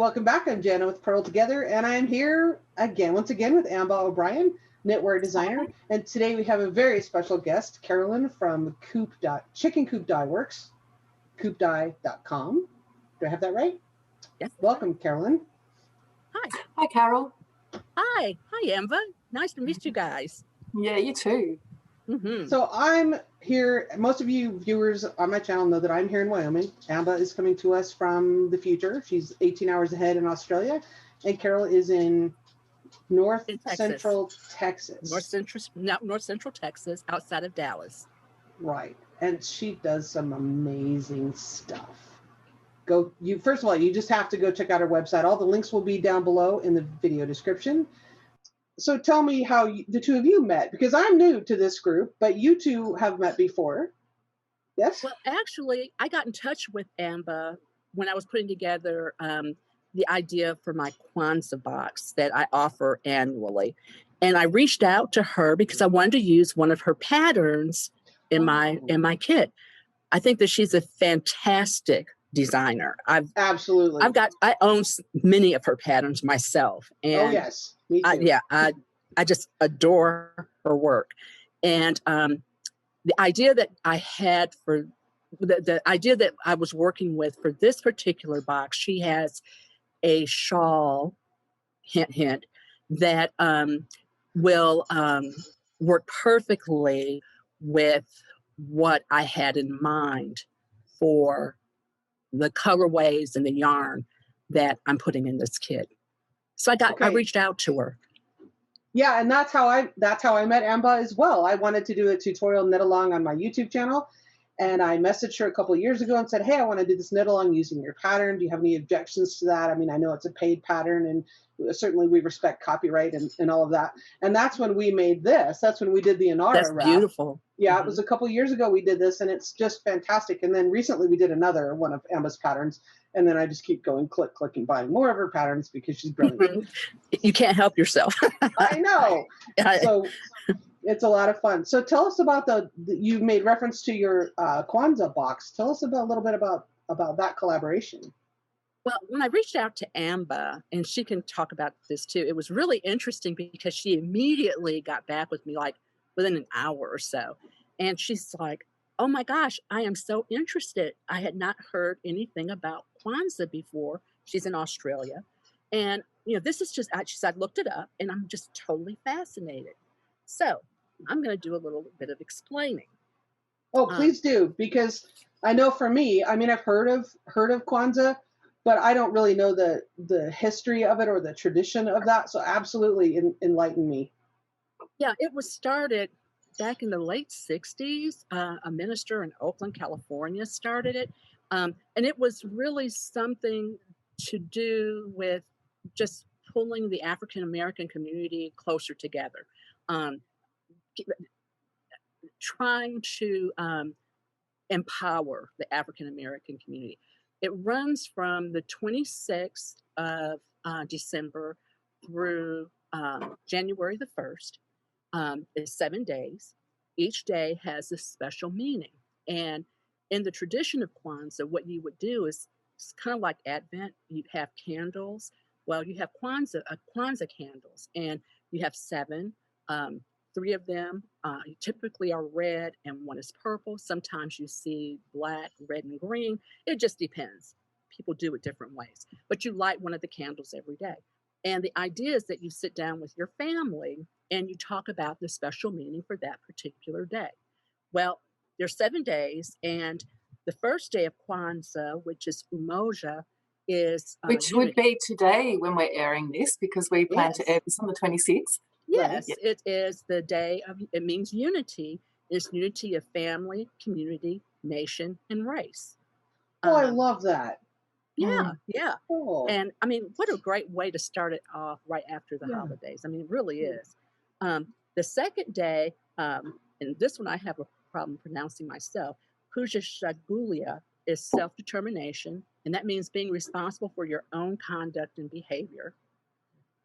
welcome back. I'm Jana with Purl Together, and I'm here once again with Ambah O'Brien, knitwear designer. And today we have a very special guest, Carolyn from Chicken Coop Dyeworks, coopdye.com. Do I have that right? Yes. Welcome, Carolyn. Hi. Hi, Carol. Hi. Hi, Ambah. Nice to meet you guys. Yeah, you too. Mm-hmm. So I'm here. Most of you viewers on my channel know that I'm here in Wyoming. Ambah is coming to us from the future. She's 18 hours ahead in Australia, and Carol is in North Central Texas. North Central Texas, outside of Dallas. Right, and she does some amazing stuff. First of all, you just have to go check out her website. All the links will be down below in the video description. So tell me how the two of you met, because I'm new to this group, but you two have met before. Yes? Well, actually, I got in touch with Ambah when I was putting together the idea for my Kwanzaa box that I offer annually. And I reached out to her because I wanted to use one of her patterns in my kit. I think that she's a fantastic designer. I own many of her patterns myself. And yes. Me too. I just adore her work. And the idea that I had for the idea that I was working with for this particular box, she has a shawl, hint, that will work perfectly with what I had in mind for the colorways and the yarn that I'm putting in this kit. So I reached out to her. Yeah, and that's how I met Ambah as well. I wanted to do a tutorial knit along on my YouTube channel, and I messaged her a couple of years ago and said, "Hey, I want to do this knit along using your pattern. Do you have any objections to that? I mean, I know it's a paid pattern, and certainly we respect copyright and all of that." And that's when we made this. That's when we did the Inara That's wrap. Beautiful. Yeah, It was a couple of years ago we did this, and it's just fantastic. And then recently we did another one of Ambah's patterns. And then I just keep going, click, and buying more of her patterns because she's brilliant. You can't help yourself. I know. So it's a lot of fun. So tell us about you made reference to your Kwanzaa box. Tell us a little bit about that collaboration. Well, when I reached out to Ambah, and she can talk about this too, it was really interesting because she immediately got back with me like within an hour or so. And she's like, "Oh my gosh, I am so interested. I had not heard anything about Kwanzaa before." She's in Australia. And, this is just, she said, I looked it up and I'm just totally fascinated. So I'm going to do a little bit of explaining. Oh, please do. Because I know for me, I mean, I've heard of Kwanzaa, but I don't really know the history of it or the tradition of that. So absolutely enlighten me. Yeah, it was started back in the late 60s. A minister in Oakland, California started it. And it was really something to do with just pulling the African-American community closer together. Trying to empower the African-American community. It runs from the 26th of December through January the 1st. It's 7 days. Each day has a special meaning. And in the tradition of Kwanzaa, what you would do is it's kind of like Advent. You'd have candles. Well, you have Kwanzaa candles, and you have 7. 3 of them typically are red, and 1 is purple. Sometimes you see black, red, and green. It just depends. People do it different ways. But you light one of the candles every day. And the idea is that you sit down with your family and you talk about the special meaning for that particular day. Well, there's 7 days, and the first day of Kwanzaa, which is Umoja, is which would be today when we're airing this, because we plan to air this on the 26th. Yes, right. It is the day of, it means unity. It's unity of family, community, nation, and race. Oh, I love that. Yeah, yeah. Cool. And I mean, what a great way to start it off right after the holidays. I mean, it really is. The second day, and this one I have a problem pronouncing myself, Puja Shagulia, is self-determination, and that means being responsible for your own conduct and behavior.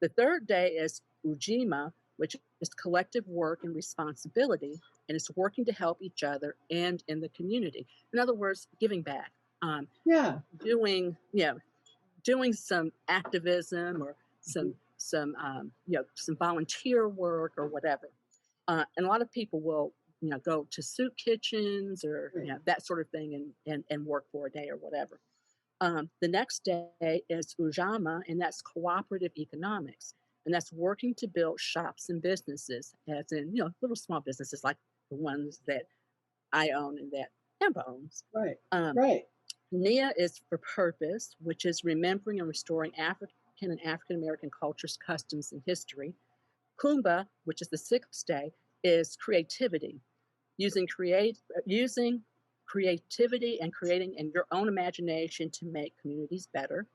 The third day is Ujima, which is collective work and responsibility, and it's working to help each other and in the community. In other words, giving back. doing some activism or some some volunteer work or whatever. And a lot of people will go to soup kitchens or that sort of thing and work for a day or whatever. The next day is Ujama, and that's Cooperative Economics, and that's working to build shops and businesses, as in little small businesses like the ones that I own and that Ambah owns. Right. Right. Nia is for Purpose, which is remembering and restoring African and African American cultures, customs, and history. Kumba, which is the 6th day, is creativity, using creativity and creating in your own imagination to make communities better.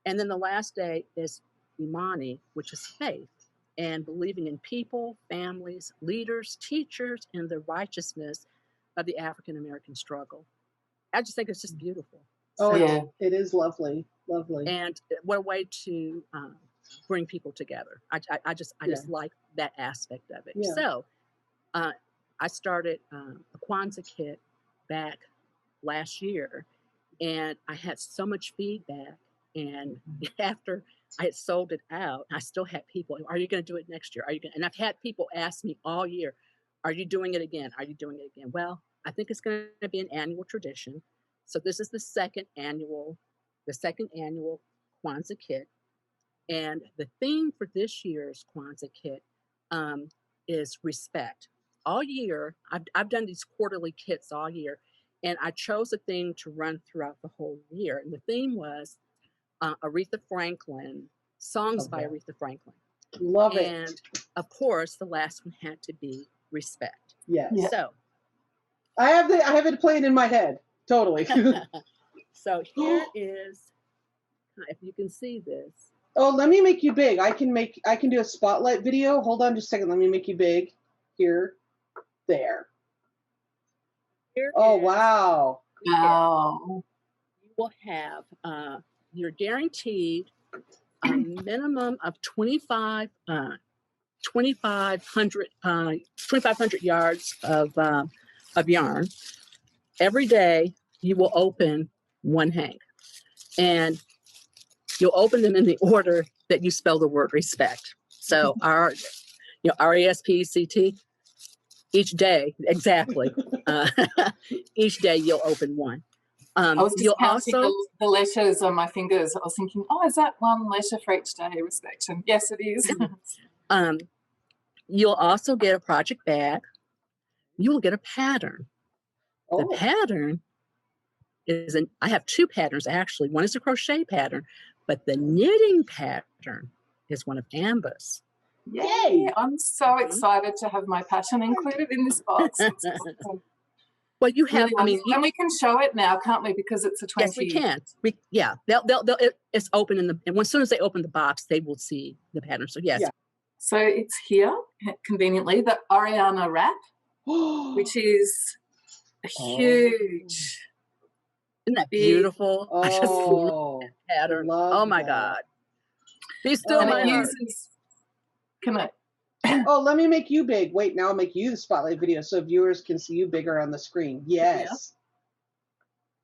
And then the last day is Imani, which is faith and believing in people, families, leaders, teachers, and the righteousness of the African American struggle. I just think it's just beautiful. Oh, yeah, it is lovely, lovely. And what a way to bring people together. I just like that aspect of it. Yeah. So I started a Kwanzaa Kit back last year, and I had so much feedback. And after I had sold it out, I still had people, are you going to do it next year? And I've had people ask me all year, are you doing it again? Are you doing it again? Well, I think it's going to be an annual tradition. So this is the second annual Kwanzaa Kit. And the theme for this year's Kwanzaa Kit is respect. All year, I've done these quarterly kits all year, and I chose a theme to run throughout the whole year. And the theme was Aretha Franklin, songs by Aretha Franklin. Love it. And of course, the last one had to be respect. Yes. Yeah. So I have it playing in my head. Totally. So here is, if you can see this. Oh, let me make you big. I can do a spotlight video. Hold on just a second. Let me make you big. Here. There. Wow. Wow. You will have, you're guaranteed a minimum of 2,500 yards of yarn. Every day you will open one hank, and you'll open them in the order that you spell the word respect. So RESPECT. Each day, exactly. Each day you'll open one. I was just counting the letters on my fingers. I was thinking, is that one letter for each day? Respect. And yes, it is. You'll also get a project bag. You will get a pattern. The pattern is I have 2 patterns actually. One is a crochet pattern, but the knitting pattern is one of Ambah's. Yay! I'm so excited to have my pattern included in this box. Well, you have. Really and we can show it now, can't we? Because it's a 20. Yes, we can. It's open and as soon as they open the box, they will see the pattern. So yes. Yeah. So it's here conveniently the Ariana wrap, which is a huge. Isn't that beautiful? I just love that pattern. Oh my God! Be still, my heart. Can I? Oh, let me make you big. Wait, now I'll make you the spotlight video so viewers can see you bigger on the screen. Yes. Yeah.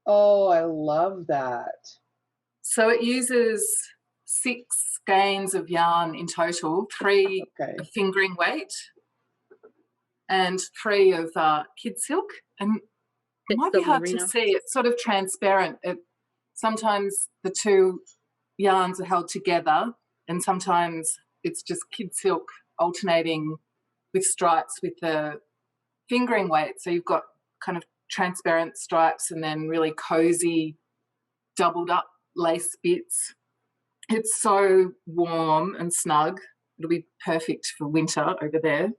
Oh, I love that. So it uses 6 skeins of yarn in total, 3 of fingering weight and 3 of kid silk. And it might be hard to see. It's sort of transparent. Sometimes the 2 yarns are held together, and sometimes it's just kid silk alternating with stripes with the fingering weight. So you've got kind of transparent stripes and then really cozy doubled up lace bits. It's so warm and snug. It'll be perfect for winter over there.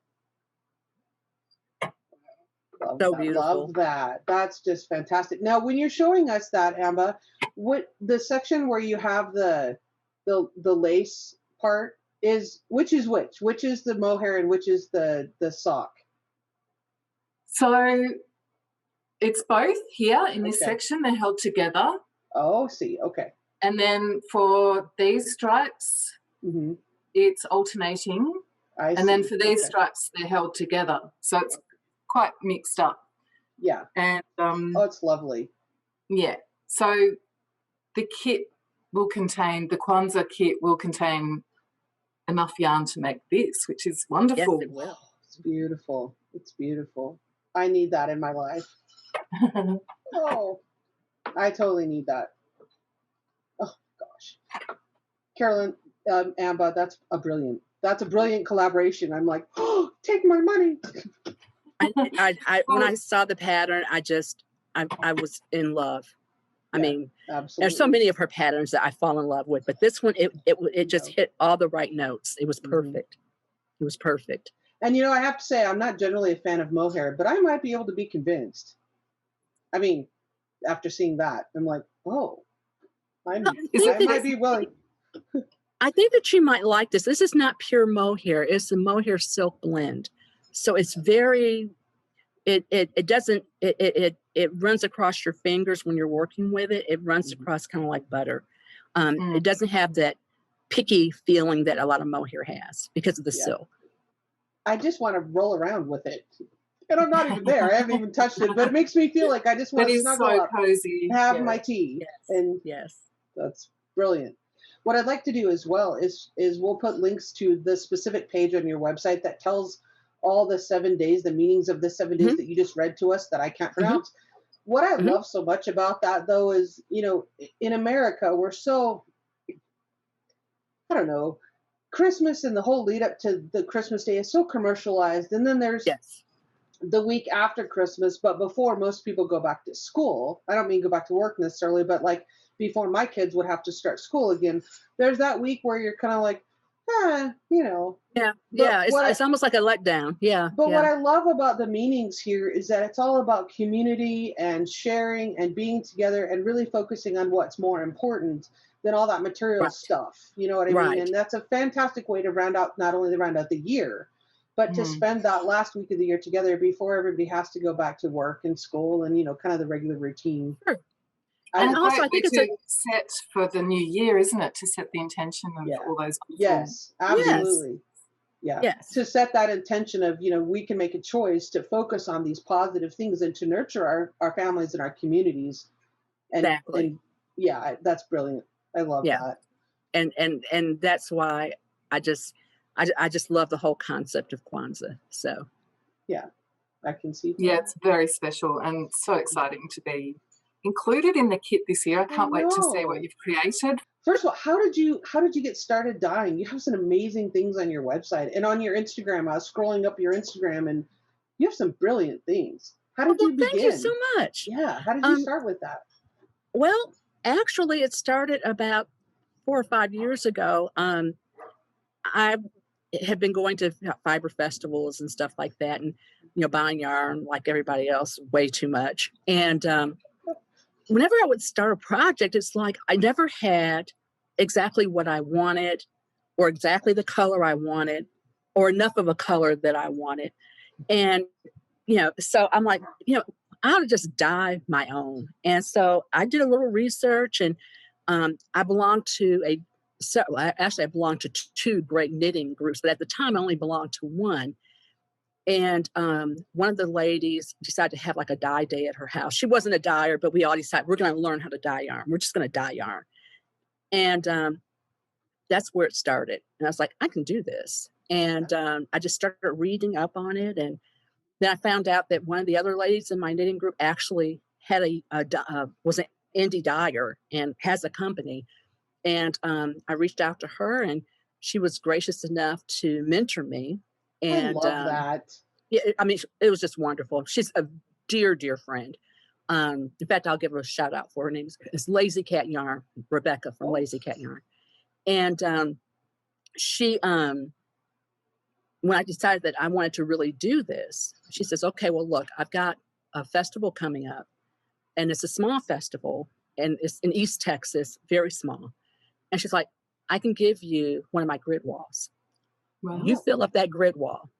So beautiful. Love that. That's just fantastic. Now, when you're showing us that, Ambah, what the section where you have the lace part is which is which? Which is the mohair and which is the sock? So it's both here in this section. They're held together. Oh, see. Okay. And then for these stripes, it's alternating. And then for these stripes, they're held together. So it's quite mixed up. Yeah. And it's lovely. Yeah. So the kit will contain, the Kwanzaa kit will contain enough yarn to make this, which is wonderful. Yes, it will. It's beautiful. It's beautiful. I need that in my life. Oh, I totally need that. Oh gosh, Carolyn, Ambah, that's a brilliant collaboration. I'm like, oh, take my money. When I saw the pattern, I was in love. I mean, absolutely. There's so many of her patterns that I fall in love with, but this one, it just hit all the right notes. It was perfect. It was perfect. And, I have to say, I'm not generally a fan of mohair, but I might be able to be convinced. I mean, after seeing that, I'm like, oh, I might be willing. I think that you might like this. This is not pure mohair. It's a mohair silk blend. So it's very, it runs across your fingers when you're working with it. It runs across kind of like butter. It doesn't have that picky feeling that a lot of mohair has because of the silk. I just want to roll around with it. And I'm not even there. I haven't even touched it, but it makes me feel like I just want to snuggle up, cozy. Have my tea. Yes. That's brilliant. What I'd like to do as well is we'll put links to the specific page on your website that tells all the 7 days, the meanings of the 7 days that you just read to us that I can't pronounce. What I love so much about that, though, is, in America, we're so, I don't know, Christmas and the whole lead up to the Christmas day is so commercialized. And then there's the week after Christmas, but before most people go back to school. I don't mean go back to work necessarily, but like before my kids would have to start school again, there's that week where you're kind of like, it's almost like a letdown. But what I love about the meanings here is that it's all about community and sharing and being together and really focusing on what's more important than all that material stuff. You know what I mean? And that's a fantastic way to not only round out the year, but to spend that last week of the year together before everybody has to go back to work and school and, kind of the regular routine. Sure. And also, I think it's a set for the new year, isn't it? To set the intention of all those. Yes, absolutely. Yeah. Yes. To set that intention of, we can make a choice to focus on these positive things and to nurture our families and our communities. And that's brilliant. I love that. And that's why I just love the whole concept of Kwanzaa. So. Yeah, I can see that. Yeah, it's very special and so exciting to be included in the kit this year. I can't wait to see what you've created. First of all, how did you get started dyeing? You have some amazing things on your website and on your Instagram. I was scrolling up your Instagram and you have some brilliant things. How did you begin? Thank you so much. Yeah, how did you start with that? Well, actually, it started about 4 or 5 years ago. I had been going to fiber festivals and stuff like that, and buying yarn like everybody else, way too much. And whenever I would start a project, it's like I never had exactly what I wanted, or exactly the color I wanted, or enough of a color that I wanted. And so I'm like, I ought to just dye my own. And so I did a little research, and I belonged to I belonged to 2 great knitting groups, but at the time I only belonged to one. And one of the ladies decided to have like a dye day at her house. She wasn't a dyer, but we all decided we're going to learn how to dye yarn. We're just going to dye yarn. And that's where it started. And I was like, I can do this. And I just started reading up on it. And then I found out that one of the other ladies in my knitting group actually had was an indie dyer and has a company. And I reached out to her, and she was gracious enough to mentor me. And I love that. Yeah, I mean, it was just wonderful. She's a dear, dear friend. In fact, I'll give her a shout out for her name. It's Lazy Cat Yarn, Rebecca from Lazy Cat Yarn. And she, when I decided that I wanted to really do this, she says, okay, well, look, I've got a festival coming up, and it's a small festival, and it's in East Texas, very small. And she's like, I can give you one of my grid walls. Wow. You fill up that grid wall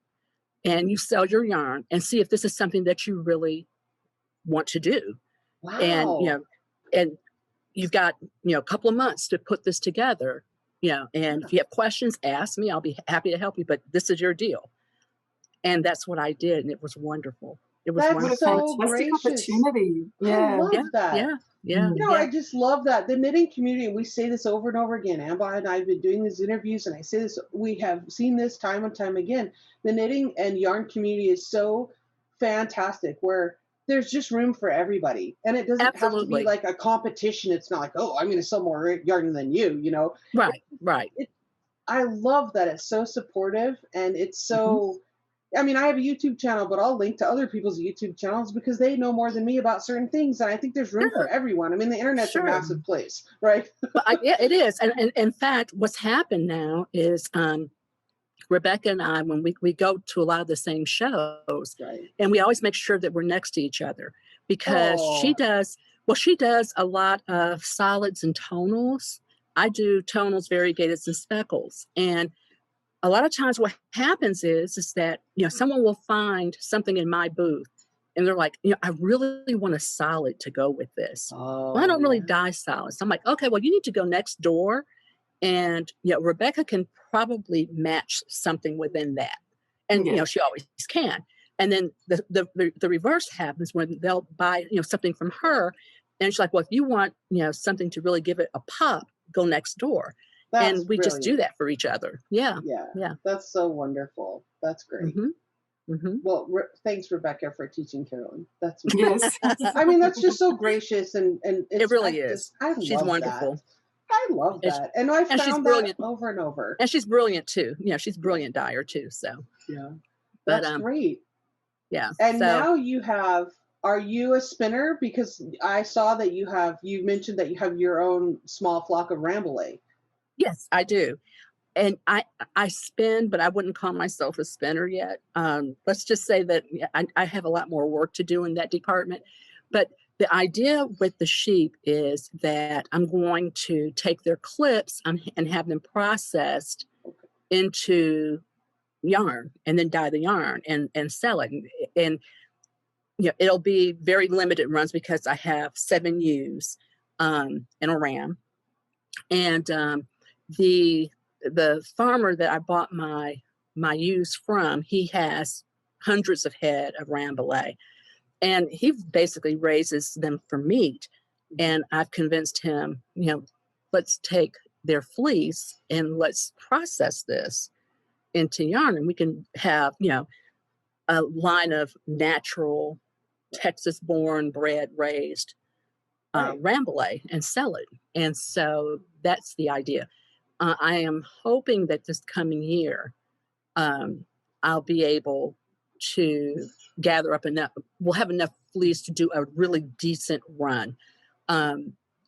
and you sell your yarn and see if this is something that you really want to do. Wow. And, and you've got, a couple of months to put this together, and if you have questions, ask me, I'll be happy to help you, but this is your deal. And that's what I did. And it was wonderful. It was That's wonderful. so Fantastic gracious. opportunity. I Yeah. love Yeah, that. yeah, yeah, You know, yeah. I just love that. The knitting community, we say this over and over again. Ambah and I have been doing these interviews, and I say this, we have seen this time and time again. The knitting and yarn community is so fantastic, where there's just room for everybody. And it doesn't have to be Absolutely. like a competition. It's not like, oh, I'm going to sell more yarn than you, you know. Right, right. I love that it's so supportive, and it's Mhm. so, I mean, I have a YouTube channel, but I'll link to other people's YouTube channels because they know more than me about certain things. And I think there's room for Sure, everyone. I mean, the internet's a sure. massive place, right? But yeah, it is. And in fact, what's happened now is Rebecca and I, when we go to a lot of the same shows, Right. and we always make sure that we're next to each other, because she does a lot of solids and tonals. I do tonals, variegateds, and speckles. And a lot of times what happens is that, someone will find something in my booth and they're like, I really want a solid to go with this. Well, I don't really dye solids. I'm like, okay, well, you need to go next door. And Rebecca can probably match something within that. And she always can. And then the reverse happens when they'll buy something from her, and she's like, well, if you want something to really give it a pop, go next door. That's and we brilliant. just do that for each other. Yeah. That's so wonderful. That's great. Mm-hmm. Well, thanks, Rebecca, for teaching Carolyn. That's Yes. I mean, that's just so gracious, and it really is. She's wonderful. That. I love that, and I found she's that brilliant over and over. And she's brilliant too. She's brilliant dyer too. So that's great. Yeah. And now are you a spinner? Because I saw that you mentioned that you have your own small flock of Rambouillet. Yes, I do. And I spin, but I wouldn't call myself a spinner yet. Let's just say that I have a lot more work to do in that department. But the idea with the sheep is that I'm going to take their clips and have them processed into yarn, and then dye the yarn and sell it. And it'll be very limited runs because I have 7 ewes and a ram. And the farmer that I bought my ewes from, he has hundreds of head of Rambouillet, and he basically raises them for meat. And I've convinced him, let's take their fleece and let's process this into yarn, and we can have, a line of natural Texas-born, bred, raised Rambouillet and sell it. And so that's the idea. I am hoping that this coming year, I'll be able to gather up enough. We'll have enough fleece to do a really decent run.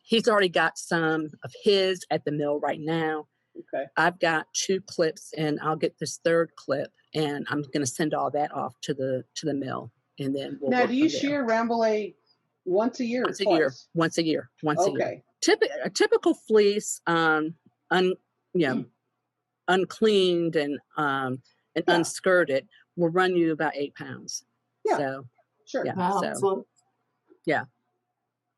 He's already got some of his at the mill right now. Okay. I've got 2 clips, and I'll get this 3rd clip, and I'm going to send all that off to the mill, and then we'll. Now, do you shear Rambouillet once a year? Once a year. Once a year. Okay. A typical fleece, uncleaned and unskirted, will run you about 8 pounds. Yeah. So, sure. Yeah. Wow. So, yeah.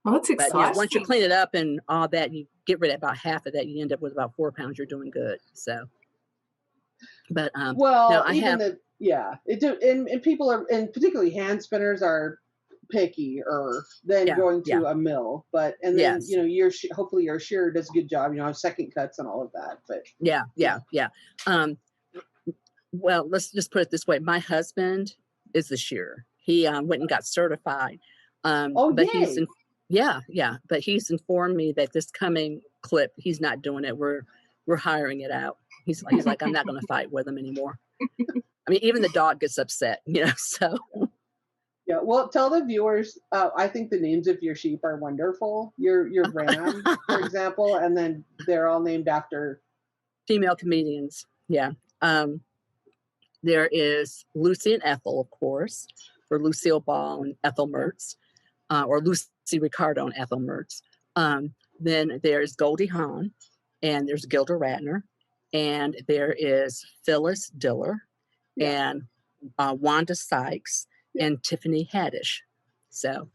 Well, that's exciting. But once you clean it up and all that, you get rid of about half of that, you end up with about 4 pounds. You're doing good. So, but and people are, and particularly hand spinners are picky than going to a mill. But and then hopefully your shearer does a good job. Have second cuts and all of that. But yeah. Well, let's just put it this way: my husband is the shearer. He went and got certified. But but he's informed me that this coming clip, he's not doing it. We're hiring it out. He's like, I'm not going to fight with him anymore. I mean, even the dog gets upset, so. Yeah, well, tell the viewers, I think the names of your sheep are wonderful. Your ram, for example, and then they're all named after female comedians. Yeah. There is Lucy and Ethel, of course, for Lucille Ball and Ethel Mertz, or Lucy Ricardo and Ethel Mertz. Then there's Goldie Hawn, and there's Gilda Radner, and there is Phyllis Diller, and Wanda Sykes, and Tiffany Haddish. So,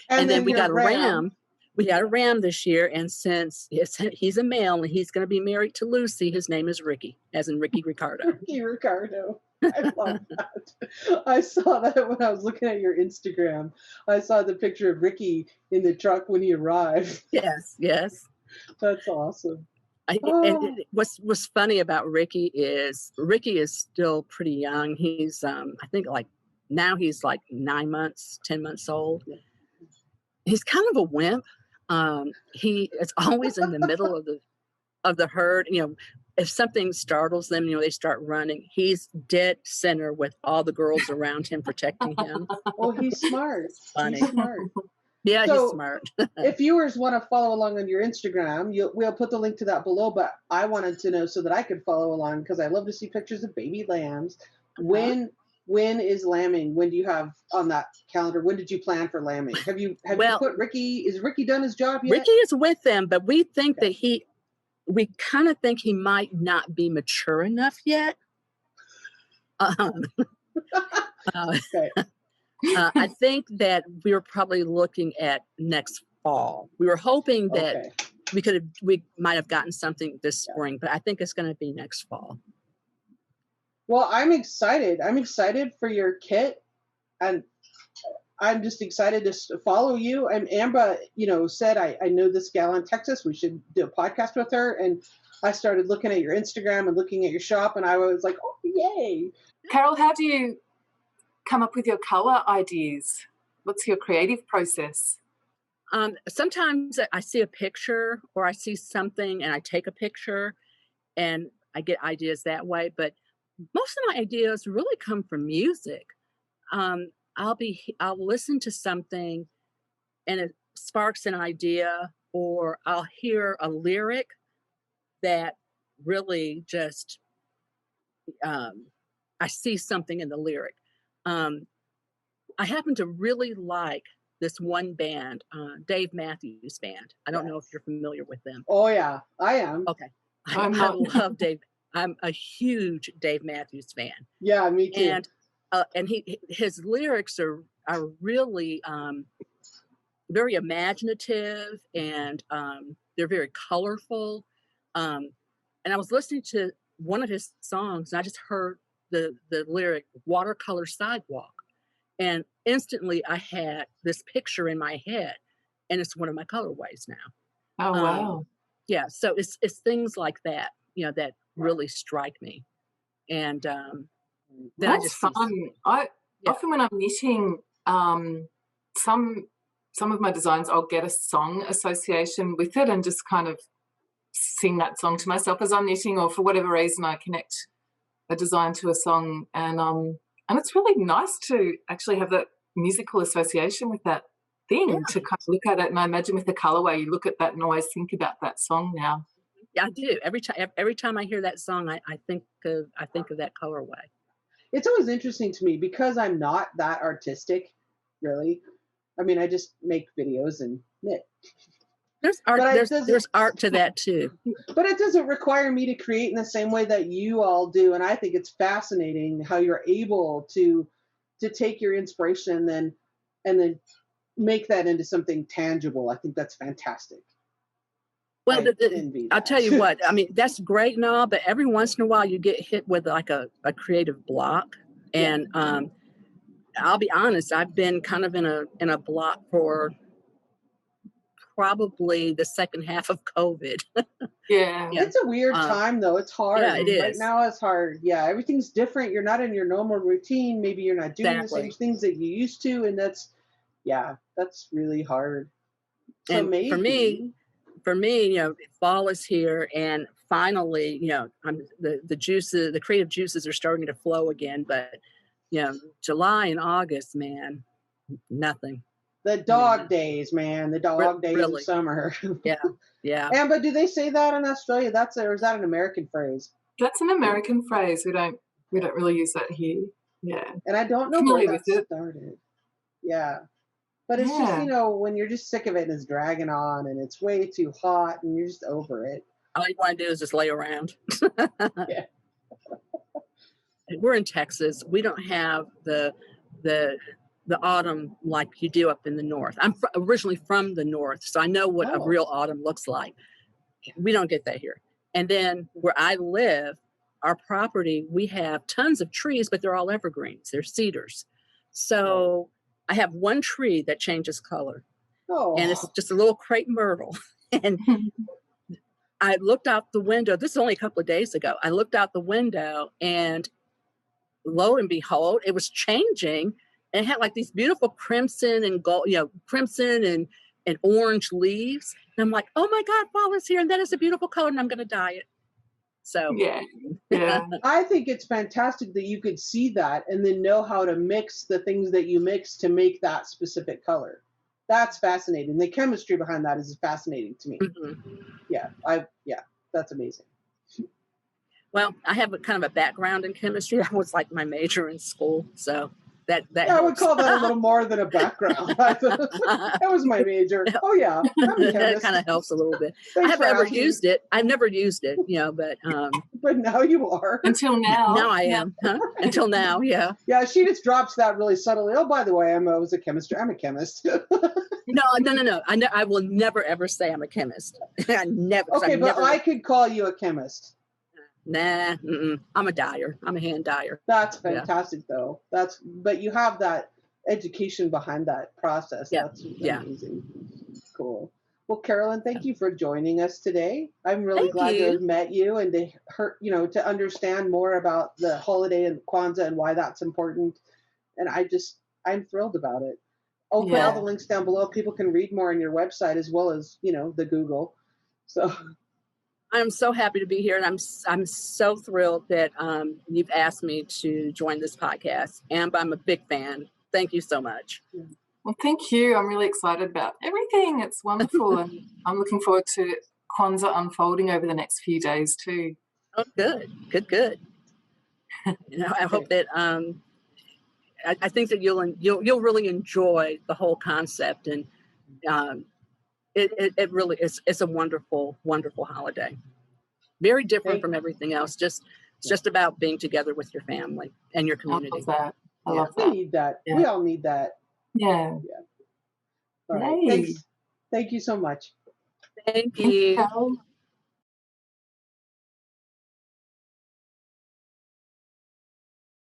and then we got a ram. We got a ram this year, and since he's a male and he's going to be married to Lucy, his name is Ricky, as in Ricky Ricardo. Ricky Ricardo. I love that. I saw that when I was looking at your Instagram. I saw the picture of Ricky in the truck when he arrived. Yes, yes. That's awesome. What's funny about Ricky is still pretty young. He's I think like now he's like 9 months, 10 months old. He's kind of a wimp. He is always in the middle of the herd. You know, if something startles them, you know, they start running. He's dead center with all the girls around him protecting him. Oh, he's smart. Funny. He's smart. Yeah, so, he's smart. If viewers want to follow along on your Instagram, we'll put the link to that below. But I wanted to know so that I could follow along because I love to see pictures of baby lambs. When is lambing? When do you have on that calendar? When did you plan for lambing? Have you put Ricky? Is Ricky done his job yet? Ricky is with them, but we think that we kind of think he might not be mature enough yet. Okay. I think that we were probably looking at next fall. We were hoping that we might have gotten something this spring, but I think it's going to be next fall. Well, I'm excited. I'm excited for your kit, and I'm just excited to follow you. And Ambah, said, I know this gal in Texas. We should do a podcast with her. And I started looking at your Instagram and looking at your shop, and I was like, oh, yay. Carol, how do you come up with your color ideas? What's your creative process? Sometimes I see a picture or I see something and I take a picture and I get ideas that way. But most of my ideas really come from music. I'll listen to something and it sparks an idea, or I'll hear a lyric that really just, I see something in the lyric. I happen to really like this one band, Dave Matthews Band. I don't know if you're familiar with them. Oh yeah, I am. Okay. I love Dave. I'm a huge Dave Matthews fan. Yeah, me too. And his lyrics are really very imaginative, and they're very colorful. And I was listening to one of his songs, and I just heard the lyric "Watercolor Sidewalk," and instantly I had this picture in my head, and it's one of my colorways now. Oh wow! Yeah, so it's things like that, that really strike me, and then that's fun. Often when I'm knitting, some of my designs, I'll get a song association with it and just kind of sing that song to myself as I'm knitting, or for whatever reason I connect a design to a song, and it's really nice to actually have that musical association with that thing, to kind of look at it. And I imagine with the colorway, you look at that and always think about that song now. Yeah, I do. Every time I hear that song, I think of that colorway. It's always interesting to me because I'm not that artistic, really. I mean, I just make videos and knit. There's art. There's art to that too. But it doesn't require me to create in the same way that you all do. And I think it's fascinating how you're able to take your inspiration and then make that into something tangible. I think that's fantastic. Well, I'll tell you what. I mean, that's great and all, but every once in a while you get hit with like a creative block, and I'll be honest. I've been kind of in a block for probably the second half of COVID. Yeah. It's a weird time though. It's hard. Yeah, it is. Right now it's hard. Yeah, everything's different. You're not in your normal routine. Maybe you're not doing the same things that you used to, and that's really hard. So and maybe for me, fall is here, and finally, the juices, the creative juices are starting to flow again. But July and August, man, nothing. The dog days, man. The dog days of summer. Yeah. But do they say that in Australia? Or is that an American phrase? That's an American phrase. We don't really use that here. Yeah. And I don't know where that started. Yeah. But it's just, when you're just sick of it and it's dragging on and it's way too hot and you're just over it. All you want to do is just lay around. Yeah. We're in Texas. We don't have the autumn like you do up in the north. I'm originally from the north, so I know what a real autumn looks like. We don't get that here. And then where I live, our property, we have tons of trees, but they're all evergreens. They're cedars. So I have one tree that changes color. Oh. And it's just a little crepe myrtle. And I looked out the window. This is only a couple of days ago. I looked out the window, and lo and behold, it was changing. And it had like these beautiful crimson and gold, crimson and orange leaves. And I'm like, oh my God, fall is here. And that is a beautiful color, and I'm going to dye it. So yeah. I think it's fantastic that you could see that and then know how to mix the things that you mix to make that specific color. That's fascinating. The chemistry behind that is fascinating to me. Yeah, that's amazing. Well, I have a kind of a background in chemistry. That was like my major in school. So that I would call that a little more than a background. That was my major. Oh yeah, I'm a chemist. That kind of helps a little bit. Thanks I have never used it. I've never used it, but now you are. Until now. Now I am. Huh? Until now, yeah. Yeah, she just drops that really subtly. Oh, by the way, I was a chemist. I'm a chemist. No. I will never ever say I'm a chemist. I never. Okay, but I could call you a chemist. Nah, I'm a dyer. I'm a hand dyer. That's fantastic, though. But you have that education behind that process. Yeah. That's amazing. Cool. Well, Carolyn, thank you for joining us today. I'm really glad to have met you and to understand more about the holiday and Kwanzaa and why that's important. And I'm thrilled about it. I'll put all the links down below. People can read more on your website as well as, the Google. So I'm so happy to be here, and I'm so thrilled that you've asked me to join this podcast. Ambah, I'm a big fan. Thank you so much. Well, thank you. I'm really excited about everything. It's wonderful, and I'm looking forward to Kwanzaa unfolding over the next few days too. Oh, good. I hope that I think that you'll really enjoy the whole concept, and it really is. It's a wonderful, wonderful holiday. Very different from everything else. It's just about being together with your family and your community. I love that. I love that. We need that. Yeah. We all need that. Yeah. All right. Thanks. Thank you so much. Thank you.